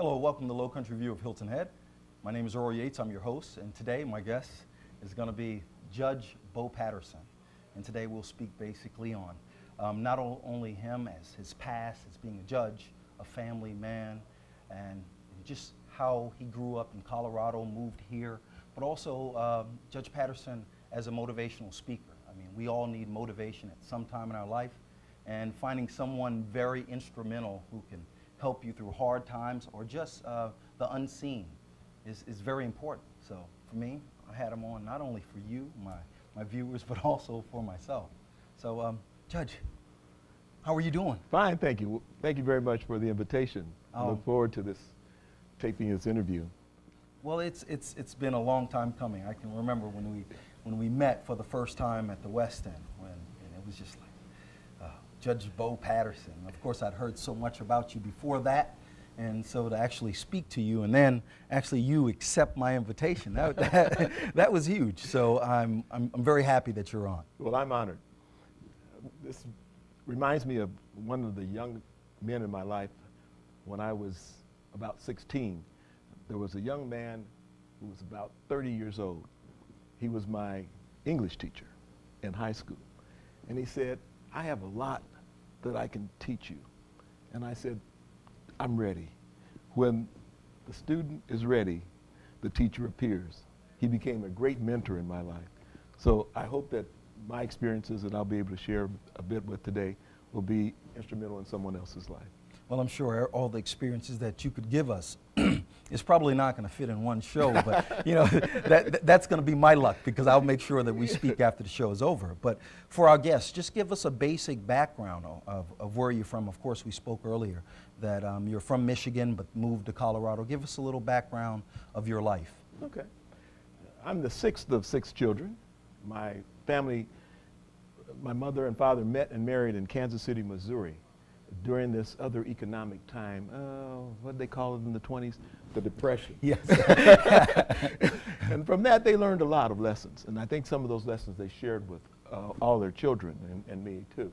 Hello, welcome to Lowcountry View of Hilton Head. My name is Earl Yates, I'm your host, and today my guest is going to be Judge Beau Patterson. And today we'll speak basically on not only him as his past as being a judge, a family man, and just how he grew up in Colorado, moved here, but also Judge Patterson as a motivational speaker. I mean, we all need motivation at some time in our life, and finding someone very instrumental who can help you through hard times or just the unseen is very important. So for me, I had him on not only for you, my viewers, but also for myself. So Judge, how are you doing? Fine, thank you. Thank you very much for the invitation. I look forward to taping this interview. Well, it's been a long time coming. I can remember when we met for the first time at the West End, and it was just like, Judge Beau Patterson. Of course, I'd heard so much about you before that, and so to actually speak to you and then actually you accept my invitation, that was huge. So I'm very happy that you're on. Well, I'm honored. This reminds me of one of the young men in my life. When I was about 16, there was a young man who was about 30 years old. He was my English teacher in high school, and he said, "I have a lot that I can teach you." And I said, "I'm ready." When the student is ready, the teacher appears. He became a great mentor in my life. So I hope that my experiences that I'll be able to share a bit with today will be instrumental in someone else's life. Well, I'm sure all the experiences that you could give us is probably not going to fit in one show, but you know, that's going to be my luck, because I'll make sure that we speak after the show is over. But for our guests, just give us a basic background of where you're from. Of course, we spoke earlier that you're from Michigan but moved to Colorado. Give us a little background of your life. Okay. I'm the sixth of 6 children. My family, my mother and father met and married in Kansas City, Missouri, during this other economic time. What did they call it in the 20s? The Depression. Yes. And from that, they learned a lot of lessons. And I think some of those lessons they shared with all their children and me, too.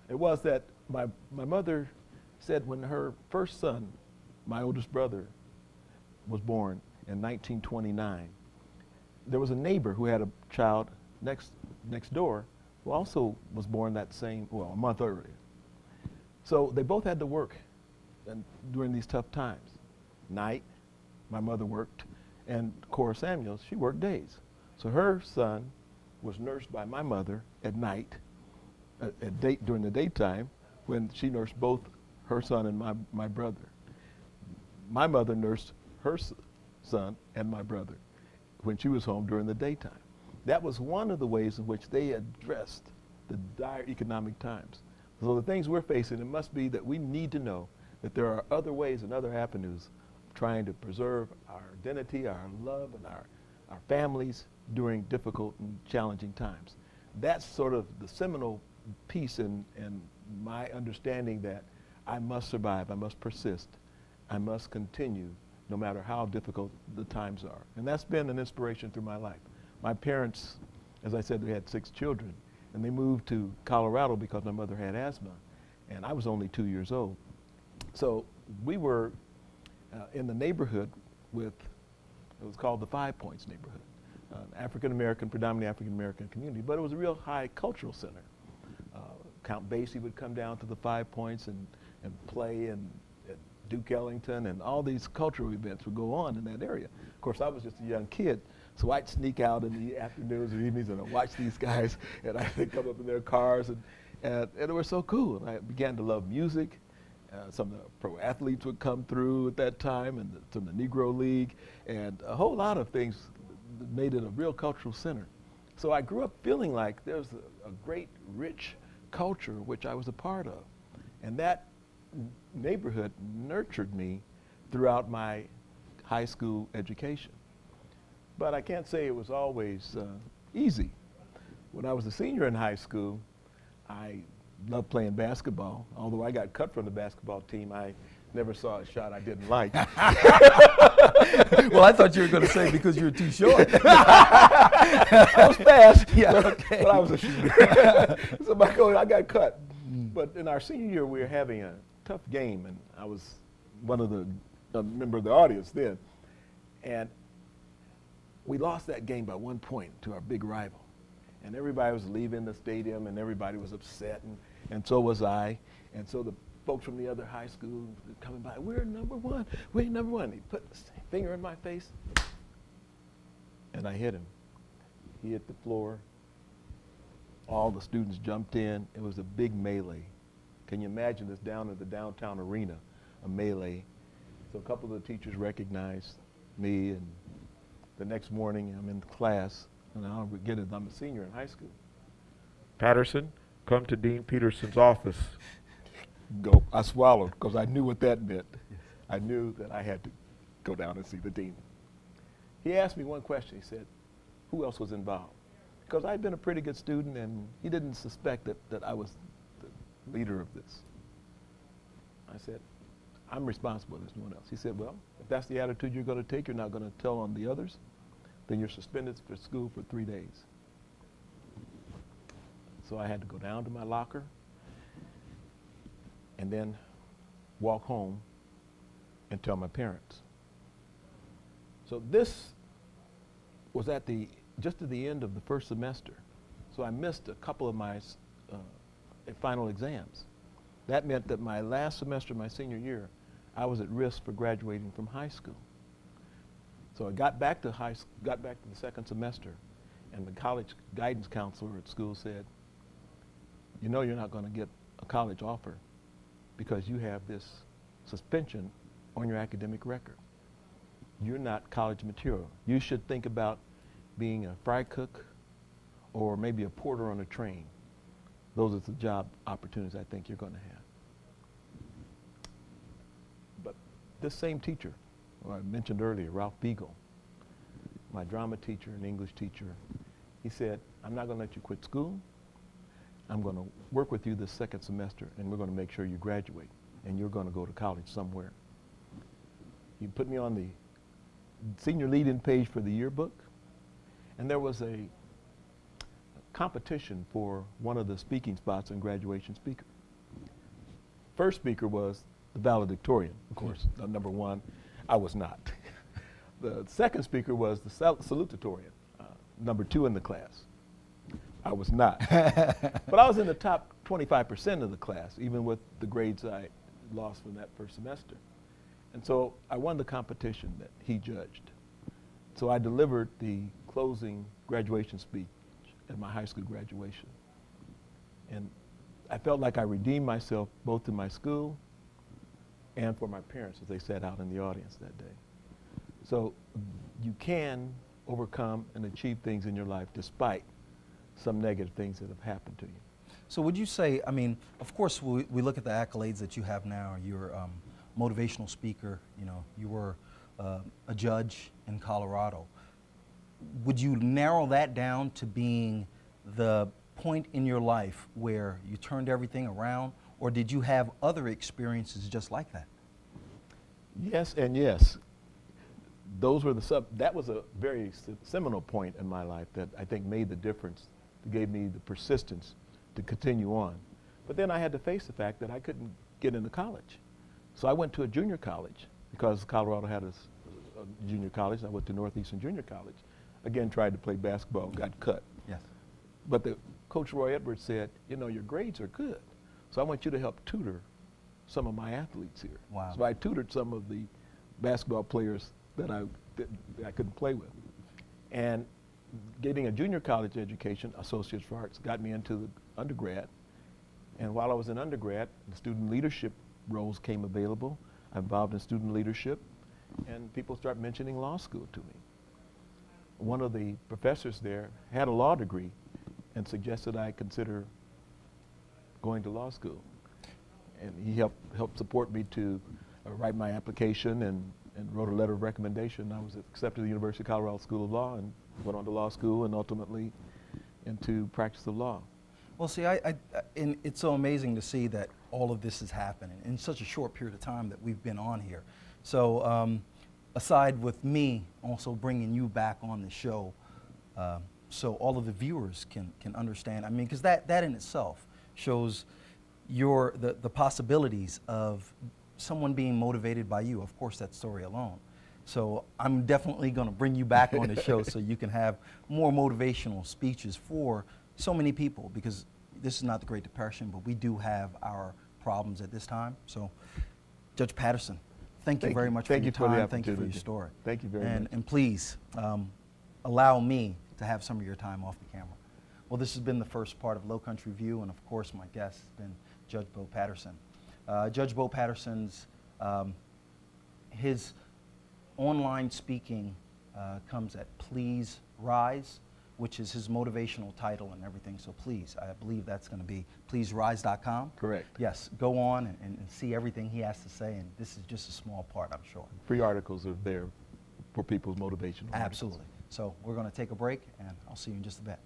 It was that my mother said when her first son, my oldest brother, was born in 1929, there was a neighbor who had a child next door who also was born that same, well, a month earlier. So they both had to work during these tough times. Night, my mother worked, and Cora Samuels, she worked days. So her son was nursed by my mother at night, during the daytime, when she nursed both her son and my brother. My mother nursed her son and my brother when she was home during the daytime. That was one of the ways in which they addressed the dire economic times. So the things we're facing, it must be that we need to know that there are other ways and other avenues of trying to preserve our identity, our love, and our families during difficult and challenging times. That's sort of the seminal piece in my understanding that I must survive, I must persist, I must continue no matter how difficult the times are. And that's been an inspiration through my life. My parents, as I said, they had 6 children. And they moved to Colorado because my mother had asthma, and I was only 2 years old. So we were in the neighborhood it was called the 5 Points neighborhood, African-American, predominantly African-American community, but it was a real high cultural center. Count Basie would come down to the 5 Points and play, and Duke Ellington, and all these cultural events would go on in that area. Of course, I was just a young kid, so I'd sneak out in the afternoons or evenings and I'd watch these guys, and I'd come up in their cars, and it was so cool. And I began to love music. Some of the pro athletes would come through at that time, and from the Negro League, and a whole lot of things that made it a real cultural center. So I grew up feeling like there was a great, rich culture which I was a part of. And that neighborhood nurtured me throughout my high school education. But I can't say it was always easy. When I was a senior in high school, I loved playing basketball. Although I got cut from the basketball team, I never saw a shot I didn't like. Well, I thought you were going to say because you were too short. I was fast, yeah, but I was a shooter. So I got cut. But in our senior year, we were having a tough game, and I was one of the a member of the audience then. And we lost that game by 1 point to our big rival. And everybody was leaving the stadium, and everybody was upset, and so was I. And so the folks from the other high school coming by, we're number one, we're number one. He put his finger in my face, and I hit him. He hit the floor. All the students jumped in. It was a big melee. Can you imagine this down at the downtown arena, a melee? So a couple of the teachers recognized me, and the next morning I'm in class, and I'll forget it, I'm a senior in high school. Patterson, come to Dean Peterson's office. Go. I swallowed because I knew what that meant. I knew that I had to go down and see the dean. He asked me one question. He said, who else was involved? Because I'd been a pretty good student, and he didn't suspect that I was the leader of this. I said, I'm responsible, there's no one else. He said, well, if that's the attitude you're going to take, you're not going to tell on the others, then you're suspended for school for 3 days. So I had to go down to my locker and then walk home and tell my parents. So this was just at the end of the first semester. So I missed a couple of my final exams. That meant that my last semester, my senior year, I was at risk for graduating from high school. So I got back to the second semester, and the college guidance counselor at school said, you know you're not going to get a college offer because you have this suspension on your academic record. You're not college material. You should think about being a fry cook or maybe a porter on a train. Those are the job opportunities I think you're going to have. But this same teacher, who I mentioned earlier, Ralph Beagle, my drama teacher and English teacher, he said, I'm not going to let you quit school. I'm going to work with you this second semester, and we're going to make sure you graduate, and you're going to go to college somewhere. He put me on the senior lead-in page for the yearbook, and there was a competition for one of the speaking spots in graduation speaker. First speaker was the valedictorian, of course, number one. I was not. The second speaker was the salutatorian, number 2 in the class. I was not. But I was in the top 25% of the class, even with the grades I lost from that first semester. And so I won the competition that he judged. So I delivered the closing graduation speech at my high school graduation. And I felt like I redeemed myself both in my school and for my parents as they sat out in the audience that day. So you can overcome and achieve things in your life despite some negative things that have happened to you. So would you say, I mean, of course we look at the accolades that you have now. You're a motivational speaker, you know, you were a judge in Colorado. Would you narrow that down to being the point in your life where you turned everything around, or did you have other experiences just like that? Yes and yes. Those were that was a very seminal point in my life that I think made the difference, that gave me the persistence to continue on. But then I had to face the fact that I couldn't get into college. So I went to a junior college because Colorado had a junior college. I went to Northeastern Junior College. Again, tried to play basketball, got cut. Yes. But Coach Roy Edwards said, you know, your grades are good, so I want you to help tutor some of my athletes here. Wow. So I tutored some of the basketball players that I couldn't play with. And getting a junior college education, Associates for Arts, got me into the undergrad. And while I was in undergrad, the student leadership roles came available. I'm involved in student leadership, and people start mentioning law school to me. One of the professors there had a law degree and suggested I consider going to law school. And he helped support me to write my application and wrote a letter of recommendation. I was accepted to the University of Colorado School of Law and went on to law school and ultimately into practice of law. Well, see, and it's so amazing to see that all of this is happening in such a short period of time that we've been on here. So aside with me also bringing you back on the show, so all of the viewers can understand, I mean, because that in itself shows the possibilities of someone being motivated by you, of course, that story alone. So I'm definitely going to bring you back on the show so you can have more motivational speeches for so many people, because this is not the Great Depression, but we do have our problems at this time. So, Judge Patterson, thank you very much for your time. Thank you for your story. Thank you very much. And please allow me to have some of your time off the camera. Well, this has been the first part of Lowcountry View, and of course my guest has been Judge Beau Patterson. Judge Beau Patterson's, his online speaking comes at Please Rise, which is his motivational title and everything. So please, I believe that's going to be pleaserise.com. Correct. Yes, go on and see everything he has to say, and this is just a small part, I'm sure. Free articles are there for people's motivation. Absolutely. So we're going to take a break, and I'll see you in just a bit.